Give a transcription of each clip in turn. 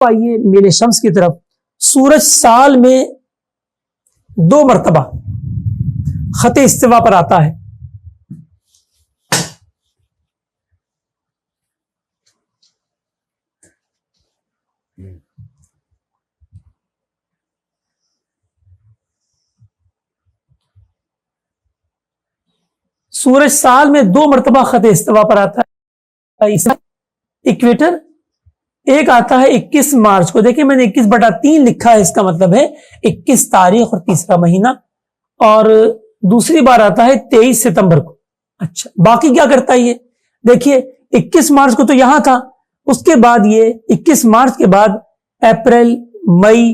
آئیے میل شمس کی طرف. سورج سال میں 2 مرتبہ خط استوا پر آتا ہے. سورج سال میں 2 مرتبہ خط استوا پر آتا ہے. اکویٹر ایک آتا ہے 21 مارچ کو. دیکھیں میں نے 21/3 لکھا ہے, اس کا مطلب ہے 21 تاریخ اور تیسرا مہینہ. اور دوسری بار آتا ہے 23 ستمبر کو. اچھا باقی کیا کرتا ہے یہ دیکھیے, 21 مارچ کو تو یہاں تھا, اس کے بعد یہ 21 مارچ کے بعد اپریل, مئی,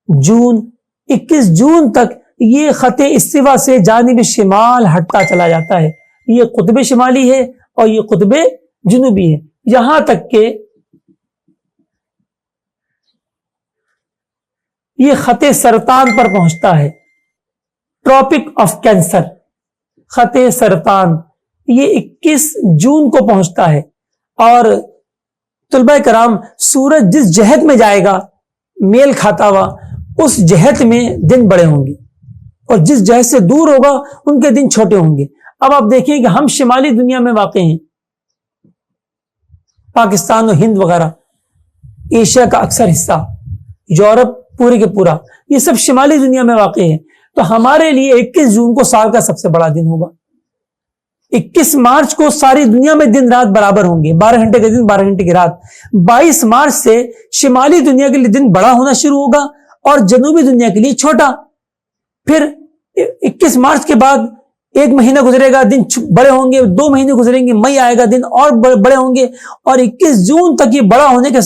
جون, 21 جون تک یہ خط استوا سے جانب شمال ہٹتا چلا جاتا ہے. یہ قطب شمالی ہے اور یہ قطب جنوبی ہے, یہاں تک کہ یہ خط سرطان پر پہنچتا ہے. ٹراپک آف کینسر, خط سرطان, یہ 21 جون کو پہنچتا ہے. اور طلبہ کرام, سورج جس جہت میں جائے گا میل کھاتا ہوا, اس جہت میں دن بڑے ہوں گے, اور جس جہت سے دور ہوگا ان کے دن چھوٹے ہوں گے. اب آپ دیکھیں کہ ہم شمالی دنیا میں واقع ہیں, پاکستان و ہند وغیرہ, ایشیا کا اکثر حصہ, یورپ پورے کے پورا, یہ سب شمالی دنیا میں واقع ہے. تو ہمارے لیے 21 جون کو سال کا سب سے بڑا دن ہوگا. 21 مارچ کو ساری دنیا میں دن رات برابر ہوں گے, 12 گھنٹے کے دن 12 گھنٹے کی رات. 22 مارچ سے شمالی دنیا کے لیے دن بڑا ہونا شروع ہوگا اور جنوبی دنیا کے لیے چھوٹا. پھر 21 مارچ کے بعد 1 مہینہ گزرے گا, دن بڑے ہوں گے. 2 مہینے گزریں گے, مئی آئے گا, دن اور بڑے ہوں گے. اور 21 جون تک یہ بڑا ہونے کے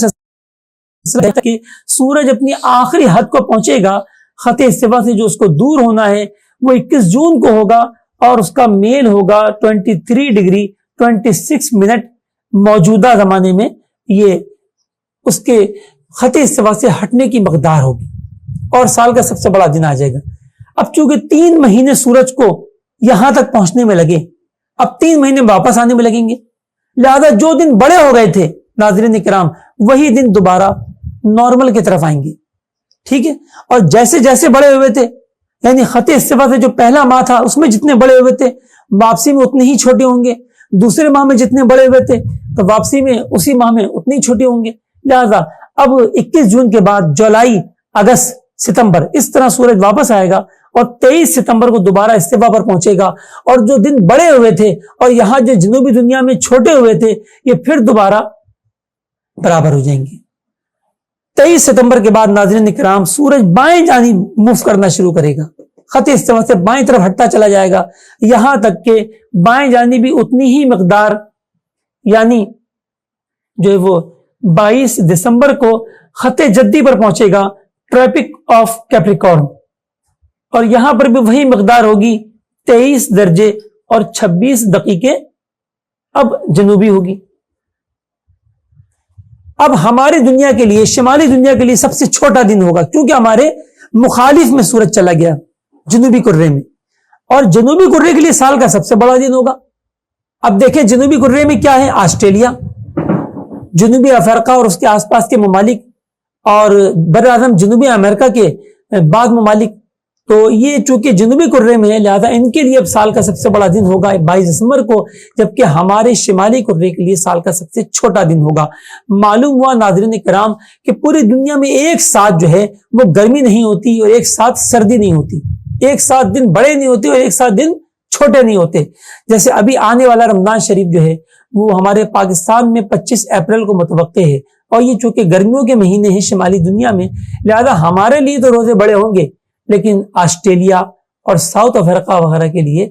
کہ سورج اپنی آخری حد کو پہنچے گا. خط استوا سے جو اس کو دور ہونا ہے وہ 21 جون کو ہوگا, اور اس کا میل ہوگا 23 ڈگری 26 منٹ موجودہ زمانے میں. یہ اس کے خط استوا سے ہٹنے کی مقدار ہوگی, اور سال کا سب سے بڑا دن آ جائے گا. اب چونکہ 3 مہینے سورج کو یہاں تک پہنچنے میں لگے, اب 3 مہینے واپس آنے میں لگیں گے, لہذا جو دن بڑے ہو گئے تھے ناظرین کرام, وہی دن دوبارہ نارمل کی طرف آئیں گے. ٹھیک ہے, اور جیسے جیسے بڑے ہوئے تھے, یعنی خط استوا سے جو پہلا ماہ تھا اس میں جتنے بڑے ہوئے تھے, واپسی میں اتنے ہی چھوٹے ہوں گے. دوسرے ماہ میں جتنے بڑے ہوئے تھے تو واپسی میں اسی ماہ میں اتنے ہی چھوٹے ہوں گے. لہذا اب 21 جون کے بعد جولائی, اگست, ستمبر, اس طرح سورج واپس آئے گا, اور 23 ستمبر کو دوبارہ استوا پر پہنچے گا. اور جو دن بڑے ہوئے تھے اور یہاں جو جنوبی دنیا میں چھوٹے ہوئے تھے, یہ پھر دوبارہ برابر ہو جائیں گے. 23 ستمبر کے بعد ناظرین کرام سورج بائیں جانب موو کرنا شروع کرے گا, خط استوا سے بائیں طرف ہٹتا چلا جائے گا, یہاں تک کہ بائیں جانب بھی اتنی ہی مقدار, یعنی جو ہے وہ 22 دسمبر کو خط جدی پر پہنچے گا, ٹراپک آف کیپریکارن, اور یہاں پر بھی وہی مقدار ہوگی 23 درجے اور 26 دقیقے اب جنوبی ہوگی. اب ہماری دنیا کے لیے, شمالی دنیا کے لیے سب سے چھوٹا دن ہوگا, کیونکہ ہمارے مخالف میں سورج چلا گیا جنوبی کرے میں, اور جنوبی کرے کے لیے سال کا سب سے بڑا دن ہوگا. اب دیکھیں جنوبی کرے میں کیا ہے, آسٹریلیا, جنوبی افریقہ اور اس کے آس پاس کے ممالک, اور بر اعظم جنوبی امریکہ کے بعض ممالک. تو یہ چونکہ جنوبی کرے میں ہے, لہذا ان کے لیے اب سال کا سب سے بڑا دن ہوگا 22 دسمبر کو, جبکہ ہمارے شمالی کرے کے لیے سال کا سب سے چھوٹا دن ہوگا. معلوم ہوا ناظرین کرام کہ پوری دنیا میں ایک ساتھ جو ہے وہ گرمی نہیں ہوتی اور ایک ساتھ سردی نہیں ہوتی, ایک ساتھ دن بڑے نہیں ہوتے اور ایک ساتھ دن چھوٹے نہیں ہوتے. جیسے ابھی آنے والا رمضان شریف جو ہے وہ ہمارے پاکستان میں 25 اپریل کو متوقع ہے, اور یہ چونکہ گرمیوں کے مہینے ہیں شمالی دنیا میں, لہذا ہمارے لیے تو روزے بڑے ہوں گے, لیکن آسٹریلیا اور ساؤتھ افریقہ وغیرہ کے لیے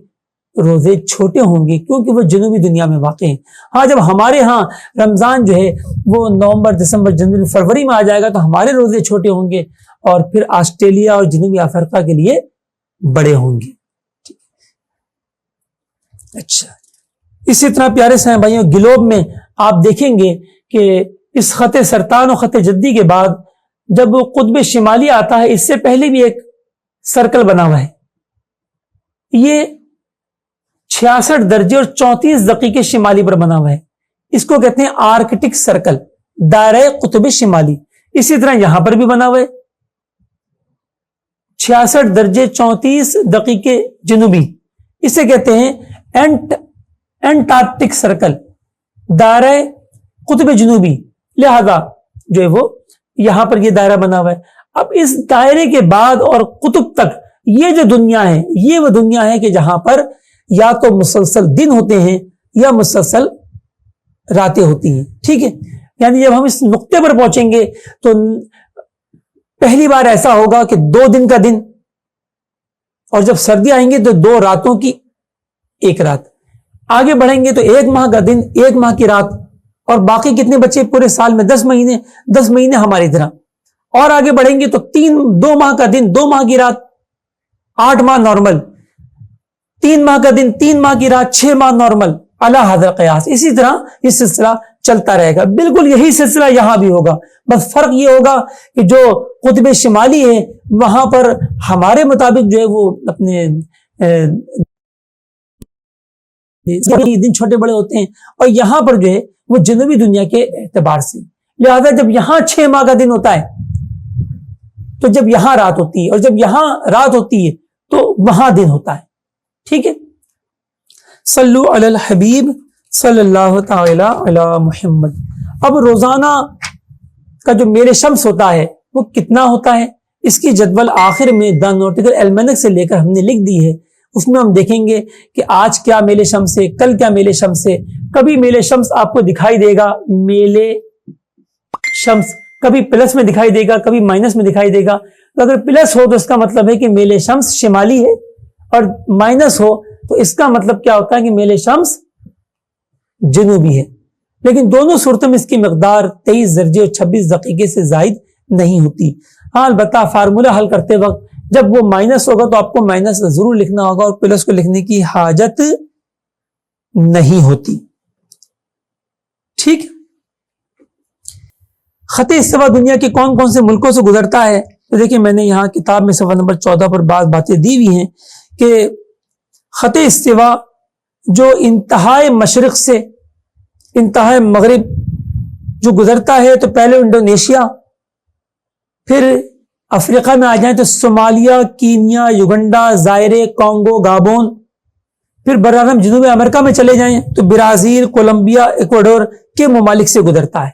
روزے چھوٹے ہوں گے, کیونکہ وہ جنوبی دنیا میں واقع ہیں. ہاں جب ہمارے ہاں رمضان جو ہے وہ نومبر, دسمبر, جنوری, فروری میں آ جائے گا تو ہمارے روزے چھوٹے ہوں گے, اور پھر آسٹریلیا اور جنوبی افریقہ کے لیے بڑے ہوں گے. اچھا, اسی طرح پیارے سے بھائیوں گلوب میں آپ دیکھیں گے کہ اس خط سرطان و خط جدی کے بعد جب وہ قطب شمالی آتا ہے, اس سے پہلے بھی ایک سرکل بنا ہوا ہے, یہ 66 درجے اور 34 دقیقے شمالی پر بنا ہوا ہے. اس کو کہتے ہیں آرکٹک سرکل, دائرہ قطب شمالی. اسی طرح یہاں پر بھی بنا ہوا ہے 66 درجے 34 دقیقے جنوبی، اسے کہتے ہیں انٹارکٹک سرکل، دائرہ قطب جنوبی، لہذا جو ہے وہ یہاں پر یہ دائرہ بنا ہوا ہے۔ اب اس دائرے کے بعد اور قطب تک یہ جو دنیا ہے، یہ وہ دنیا ہے کہ جہاں پر یا تو مسلسل دن ہوتے ہیں یا مسلسل راتیں ہوتی ہیں، ٹھیک ہے۔ یعنی جب ہم اس نقطے پر پہنچیں گے تو پہلی بار ایسا ہوگا کہ 2 دن کا دن، اور جب سردی آئیں گے تو 2 راتوں کی 1 رات، آگے بڑھیں گے تو 1 ماہ کا دن 1 ماہ کی رات، اور باقی کتنے بچے پورے سال میں 10 مہینے ہماری طرح، اور آگے بڑھیں گے تو 2 ماہ کا دن 2 ماہ کی رات، 8 ماہ نارمل، 3 ماہ کا دن 3 ماہ کی رات، 6 ماہ نارمل، اعلی حاضر قیاس، اسی طرح یہ سلسلہ چلتا رہے گا۔ بالکل یہی سلسلہ یہاں بھی ہوگا، بس فرق یہ ہوگا کہ جو قطب شمالی ہے وہاں پر ہمارے مطابق جو ہے وہ اپنے دن چھوٹے بڑے ہوتے ہیں، اور یہاں پر جو ہے وہ جنوبی دنیا کے اعتبار سے، لہذا جب یہاں 6 ماہ کا دن ہوتا ہے تو جب یہاں رات ہوتی ہے، اور جب یہاں رات ہوتی ہے تو وہاں دن ہوتا ہے، ٹھیک ہے۔ صلو علی الحبیب صلی اللہ تعالی علی محمد۔ اب روزانہ کا جو میل شمس ہوتا ہے وہ کتنا ہوتا ہے، اس کی جدول آخر میں دا نوٹیکل المنک سے لے کر ہم نے لکھ دی ہے، اس میں ہم دیکھیں گے کہ آج کیا میل شمس ہے، کل کیا میل شمس ہے۔ کبھی میل شمس آپ کو دکھائی دے گا میل شمس، کبھی پلس میں دکھائی دے گا، کبھی مائنس میں دکھائی دے گا۔ تو اگر پلس ہو تو اس کا مطلب ہے کہ میل شمس شمالی ہے، اور مائنس ہو تو اس کا مطلب کیا ہوتا ہے کہ میل شمس جنوبی ہے۔ لیکن دونوں صورتوں میں اس کی مقدار 23 درجے اور 26 دقیقے سے زائد نہیں ہوتی۔ ہاں البتہ فارمولہ حل کرتے وقت جب وہ مائنس ہوگا تو آپ کو مائنس ضرور لکھنا ہوگا، اور پلس کو لکھنے کی حاجت نہیں ہوتی، ٹھیک۔ خط استوا دنیا کے کون کون سے ملکوں سے گزرتا ہے، تو دیکھیں میں نے یہاں کتاب میں صفحہ نمبر 14 پر بعض باتیں دی ہوئی ہیں کہ خط استوا جو انتہائی مشرق سے انتہائی مغرب جو گزرتا ہے، تو پہلے انڈونیشیا، پھر افریقہ میں آ جائیں تو صومالیہ، کینیا، یوگنڈا، زائرے، کانگو، گابون، پھر براعظم جنوبی امریکہ میں چلے جائیں تو برازیل، کولمبیا، ایکواڈور کے ممالک سے گزرتا ہے۔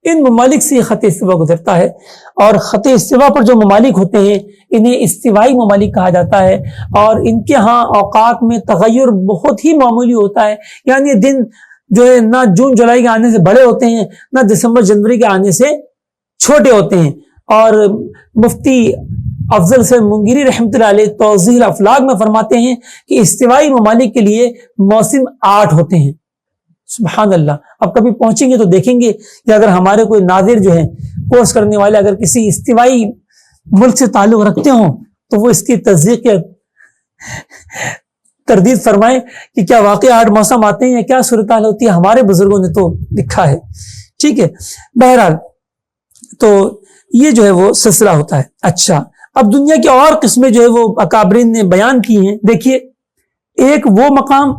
ان ممالک سے خط استوا گزرتا ہے، اور خط استوا پر جو ممالک ہوتے ہیں انہیں استوائی ممالک کہا جاتا ہے، اور ان کے ہاں اوقات میں تغیر بہت ہی معمولی ہوتا ہے، یعنی دن جو ہے نہ جون جولائی کے آنے سے بڑے ہوتے ہیں، نہ دسمبر جنوری کے آنے سے چھوٹے ہوتے ہیں۔ اور مفتی افضل سے منگیری رحمۃ اللہ علیہ توضیح الافلاق میں فرماتے ہیں کہ استوائی ممالک کے لیے موسم 8 ہوتے ہیں۔ سبحان اللہ، اب کبھی پہنچیں گے تو دیکھیں گے کہ اگر ہمارے کوئی ناظر جو ہیں کورس کرنے والے اگر کسی استوائی ملک سے تعلق رکھتے ہوں تو وہ اس کی تصدیق یا تردید فرمائیں کہ کیا واقعی 8 موسم آتے ہیں یا کیا صورتحال ہوتی ہے۔ ہمارے بزرگوں نے تو لکھا ہے، ٹھیک ہے۔ بہرحال تو یہ جو ہے وہ سلسلہ ہوتا ہے۔ اچھا، اب دنیا کی اور قسمیں جو ہے وہ اکابرین نے بیان کی ہیں۔ دیکھیے، ایک وہ مقام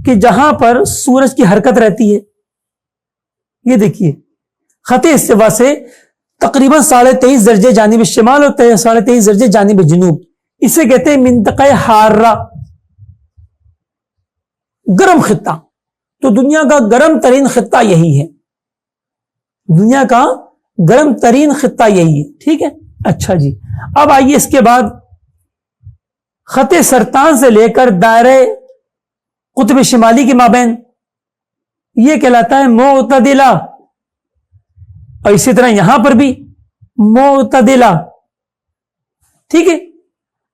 کہ جہاں پر سورج کی حرکت رہتی ہے، یہ دیکھیے خط استوا سے تقریباً 23.5 درجے جانب شمال اور 23.5 درجے جانب جنوب، اسے کہتے ہیں منطقہ حارہ، گرم خطہ۔ تو دنیا کا گرم ترین خطہ یہی ہے، دنیا کا گرم ترین خطہ یہی ہے، ٹھیک ہے۔ اچھا جی، اب آئیے اس کے بعد خط سرطان سے لے کر دائرہ قطب شمالی کے مابین، یہ کہلاتا ہے معتدلہ، اور اسی طرح یہاں پر بھی معتدلہ، ٹھیک ہے۔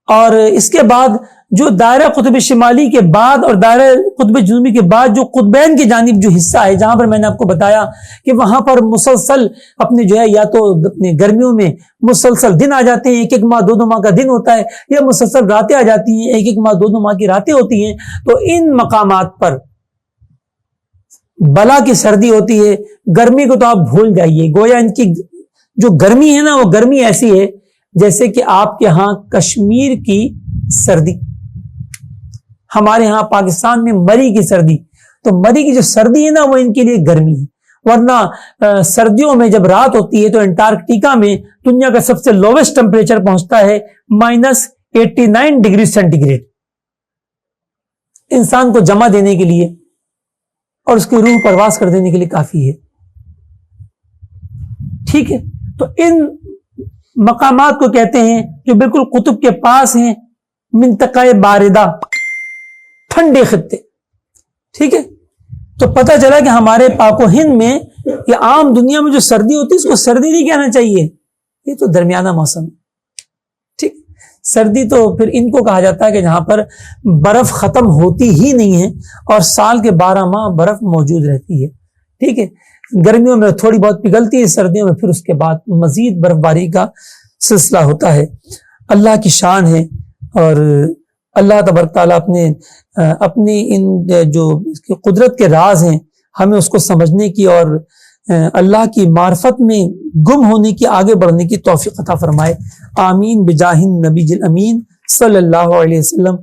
اور اس کے بعد جو دائرہ قطب شمالی کے بعد اور دائرہ قطب جنوبی کے بعد جو قطبین کی جانب جو حصہ ہے، جہاں پر میں نے آپ کو بتایا کہ وہاں پر مسلسل اپنے جو ہے یا تو اپنے گرمیوں میں مسلسل دن آ جاتے ہیں، 1 ماہ 2 ماہ کا دن ہوتا ہے، یا مسلسل راتیں آ جاتی ہیں، 1 ماہ 2 ماہ کی راتیں ہوتی ہیں۔ تو ان مقامات پر بلا کی سردی ہوتی ہے، گرمی کو تو آپ بھول جائیے، گویا ان کی جو گرمی ہے نا وہ گرمی ایسی ہے جیسے کہ آپ کے ہاں کشمیر کی سردی، ہمارے ہاں پاکستان میں مری کی سردی، تو مری کی جو سردی ہے نا وہ ان کے لیے گرمی ہے۔ ورنہ سردیوں میں جب رات ہوتی ہے تو انٹارکٹیکا میں دنیا کا سب سے لوویسٹ ٹمپریچر پہنچتا ہے -89 ڈگری سینٹی گریڈ. انسان کو جمع دینے کے لیے اور اس کی روح پرواز کر دینے کے لیے کافی ہے. ٹھیک ہے, تو ان مقامات کو کہتے ہیں جو بالکل قطب کے پاس ہیں, منطقہ باردہ, ٹھنڈے خطے. ٹھیک ہے, تو پتہ چلا کہ ہمارے پاک و ہند میں یہ عام دنیا میں جو سردی ہوتی ہے اس کو سردی نہیں کہنا چاہیے, یہ تو درمیانہ موسم. ٹھیک, سردی تو پھر ان کو کہا جاتا ہے کہ جہاں پر برف ختم ہوتی ہی نہیں ہے اور سال کے 12 ماہ برف موجود رہتی ہے. ٹھیک ہے, گرمیوں میں تھوڑی بہت پگھلتی ہے, سردیوں میں پھر اس کے بعد مزید برف باری کا سلسلہ ہوتا ہے. اللہ کی شان ہے, اور اللہ تبارک تعالیٰ اپنی ان جو اس کی قدرت کے راز ہیں ہمیں اس کو سمجھنے کی اور اللہ کی معرفت میں گم ہونے کی, آگے بڑھنے کی توفیق عطا فرمائے. آمین بجاہ النبی الامین صلی اللہ علیہ وسلم.